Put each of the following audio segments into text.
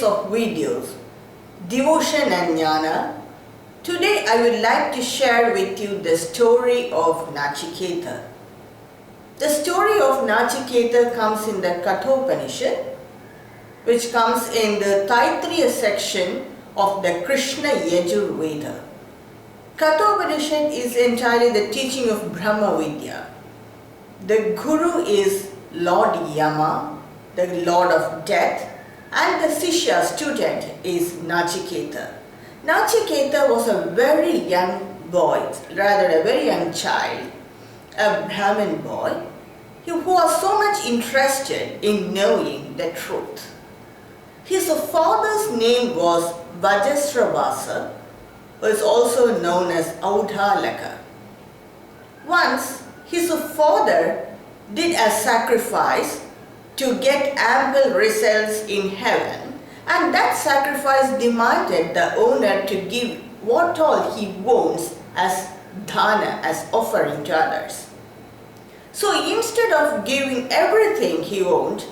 of videos, Devotion and Jnana. Today I would like to share with you the story of Nachiketa. The story of Nachiketa comes in the Katho upanishad, which comes in the Taittiriya section of the Krishna Yajurveda. Katho upanishad is entirely the teaching of Brahma Vidya. The Guru is Lord Yama, the Lord of Death, and the Sishya student is Nachiketa. Nachiketa was a very young boy, rather a very young child, a Brahmin boy, who was so much interested in knowing the truth. His father's name was Vajasravasa, who is also known as Audhalaka. Once, his father did a sacrifice to get ample results in heaven, and that sacrifice demanded the owner to give what all he wants as dana, as offering to others. So instead of giving everything he owned,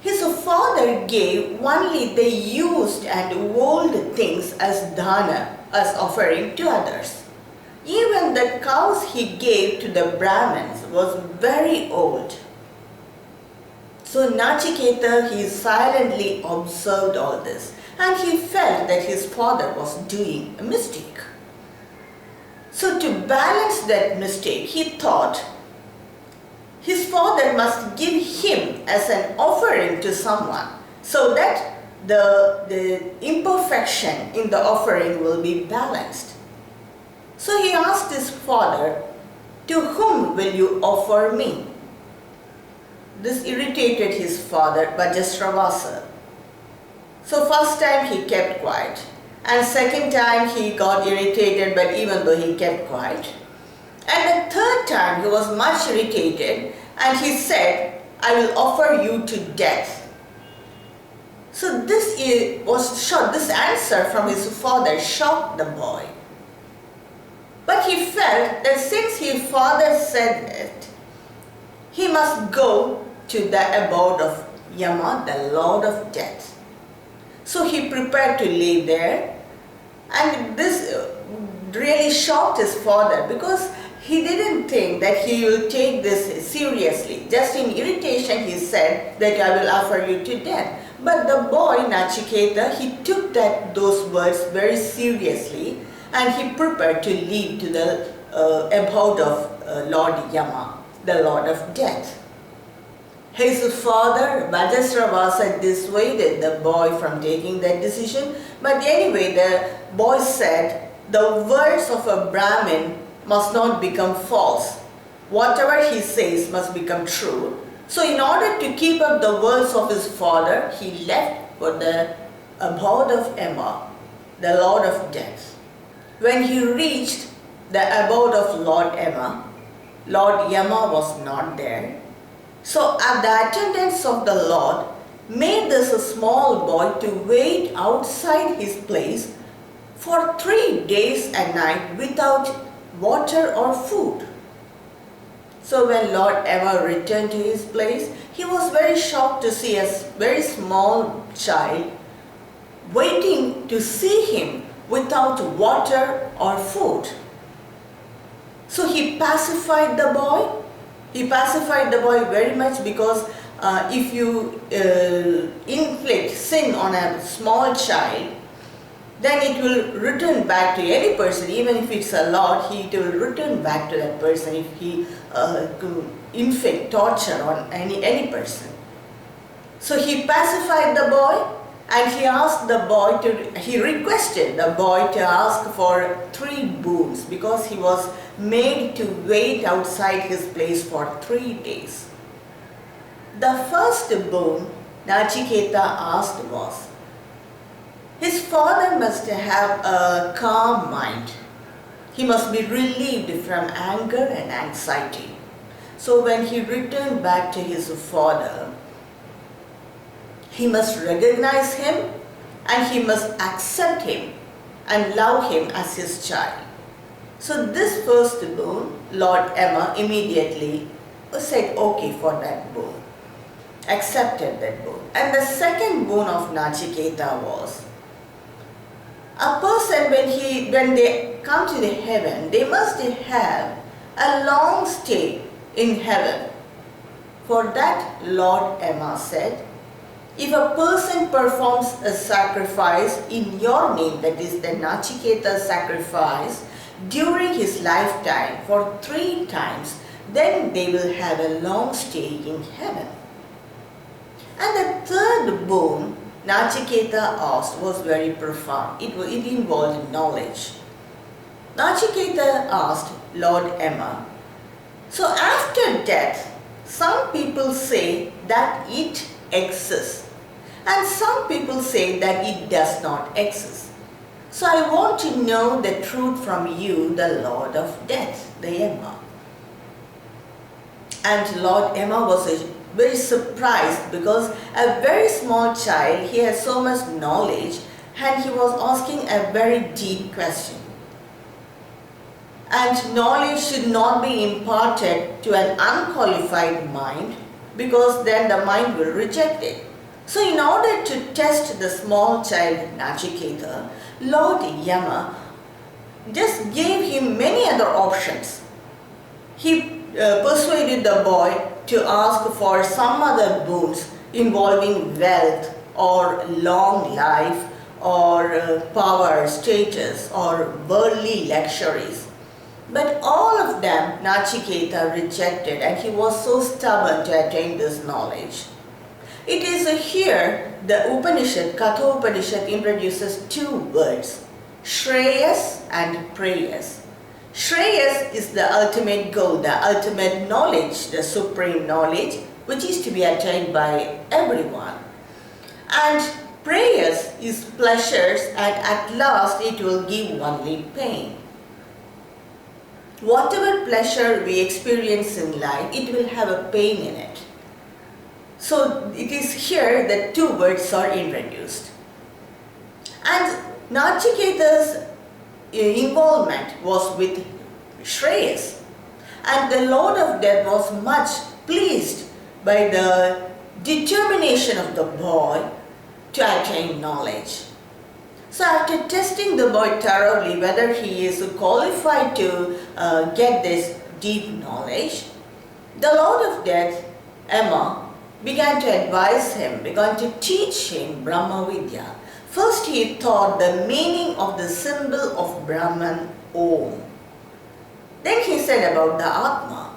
his father gave only the used and old things as dana, as offering to others. Even the cows he gave to the Brahmins was very old. So Nachiketa, he silently observed all this, and he felt that his father was doing a mistake. So to balance that mistake, he thought his father must give him as an offering to someone, so that the imperfection in the offering will be balanced. So he asked his father, "To whom will you offer me?" This irritated his father, Vajasravasa. So first time he kept quiet, and second time he got irritated, but even though he kept quiet. And the third time he was much irritated, and he said, "I will offer you to death." So this answer from his father shocked the boy. But he felt that since his father said it, he must go to the abode of Yama, the Lord of Death. So he prepared to live there, and this really shocked his father, because he didn't think that he will take this seriously. Just in irritation he said that "I will offer you to death." But the boy Nachiketa, he took those words very seriously, and he prepared to leave to the abode of Lord Yama, the Lord of Death. His father, Vajasravasa, dissuaded the boy from taking that decision. But anyway, the boy said, the words of a Brahmin must not become false. Whatever he says must become true. So in order to keep up the words of his father, he left for the abode of Yama, the Lord of Death. When he reached the abode of Lord Yama, Lord Yama was not there. So the attendants of the Lord made this small boy to wait outside his place for 3 days and night without water or food. So when Lord Yama returned to his place, he was very shocked to see a very small child waiting to see him without water or food. So he pacified the boy. He pacified the boy very much, because if you inflict sin on a small child, then it will return back to any person. Even if it's a lot, it will return back to that person if he inflict torture on any person. So he pacified the boy, and he requested the boy to ask for 3 boons, because he was made to wait outside his place for 3 days. The first boon Nachiketa asked was, his father must have a calm mind. He must be relieved from anger and anxiety. So when he returned back to his father, he must recognize him, and he must accept him and love him as his child. So this first boon, Lord Yama immediately said okay for that boon. accepted that boon. And the second boon of Nachiketa was, a person when they come to the heaven, they must have a long stay in heaven. For that, Lord Emma said, if a person performs a sacrifice in your name, that is the Nachiketa sacrifice, during his lifetime for 3 times, then they will have a long stay in heaven. And the third boon Nachiketa asked was very profound. It involved knowledge. Nachiketa asked Lord Emma, so after death, some people say that it exists, and some people say that it does not exist. So I want to know the truth from you, the Lord of Death, the Emma. And Lord Emma was very surprised because a very small child, he has so much knowledge, and he was asking a very deep question. And knowledge should not be imparted to an unqualified mind, because then the mind will reject it. So in order to test the small child Nachiketa, Lord Yama just gave him many other options. He persuaded the boy to ask for some other boons involving wealth or long life or power, status or worldly luxuries. But all of them Nachiketa rejected, and he was so stubborn to attain this knowledge. It is here the Upanishad, Katho Upanishad, introduces 2 words, Shreyas and Preyas. Shreyas is the ultimate goal, the ultimate knowledge, the supreme knowledge, which is to be attained by everyone. And Preyas is pleasures, and at last it will give only pain. Whatever pleasure we experience in life, it will have a pain in it. So it is here that 2 words are introduced. And Nachiketa's involvement was with Shreyas, and the Lord of Death was much pleased by the determination of the boy to attain knowledge. So after testing the boy thoroughly whether he is qualified to get this deep knowledge, the Lord of Death, Emma, began to advise him, began to teach him Brahma Vidya. First he taught the meaning of the symbol of Brahman, Om. Then he said about the Atma.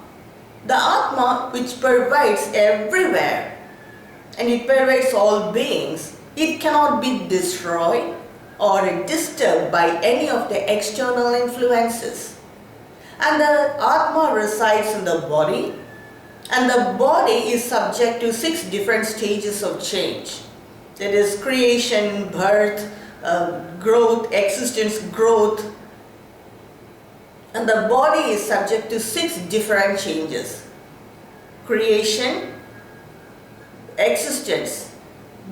The Atma, which pervades everywhere, and it pervades all beings, it cannot be destroyed or disturbed by any of the external influences. And the Atma resides in the body, and the body is subject to 6 different stages of change. That is creation, birth, growth, existence, growth. And the body is subject to 6 different changes. Creation, existence,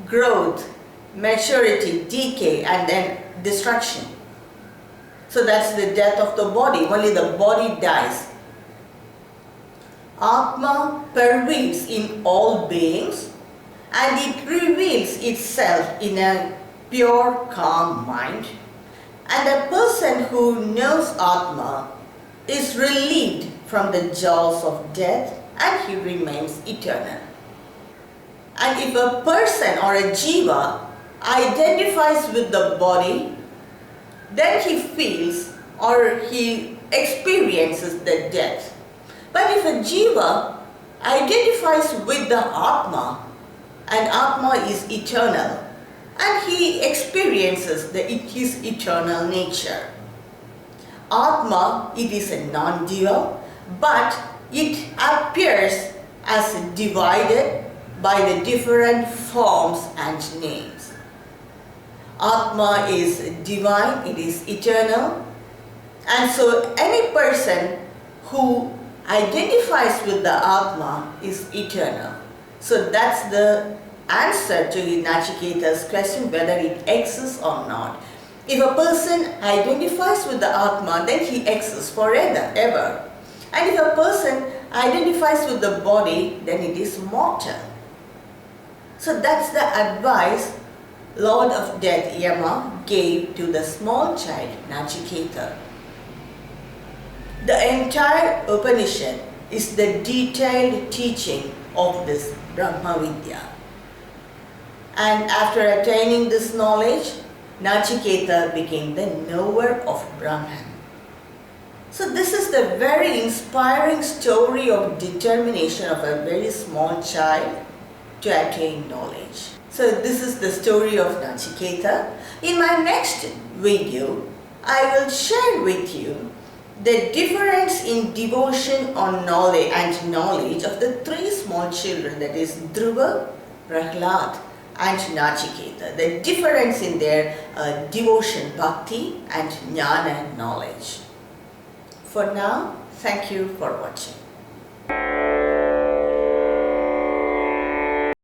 growth, maturity, decay, and then destruction. So that's the death of the body. Only the body dies. Atma pervades in all beings, and it reveals itself in a pure, calm mind. And a person who knows Atma is relieved from the jaws of death, and he remains eternal. And if a person or a jiva identifies with the body, then he feels or he experiences the death. But if a jiva identifies with the Atma, and Atma is eternal, and he experiences his eternal nature. Atma, it is a non-dual, but it appears as divided by the different forms and names. Atma is divine, it is eternal, and so any person who identifies with the Atma is eternal. So that's the answer to Nachiketa's question whether it exists or not. If a person identifies with the Atma, then he exists forever, ever. And if a person identifies with the body, then it is mortal. So that's the advice Lord of Death Yama gave to the small child Nachiketa. The entire Upanishad is the detailed teaching of this Brahma Vidya. And after attaining this knowledge, Nachiketa became the knower of Brahman. So this is the very inspiring story of determination of a very small child to attain knowledge. So this is the story of Nachiketa. In my next video, I will share with you the difference in devotion on knowledge and knowledge of the three small children, that is Dhruva, Prahlad and Nachiketa. The difference in their devotion, bhakti and jnana knowledge. For now, thank you for watching.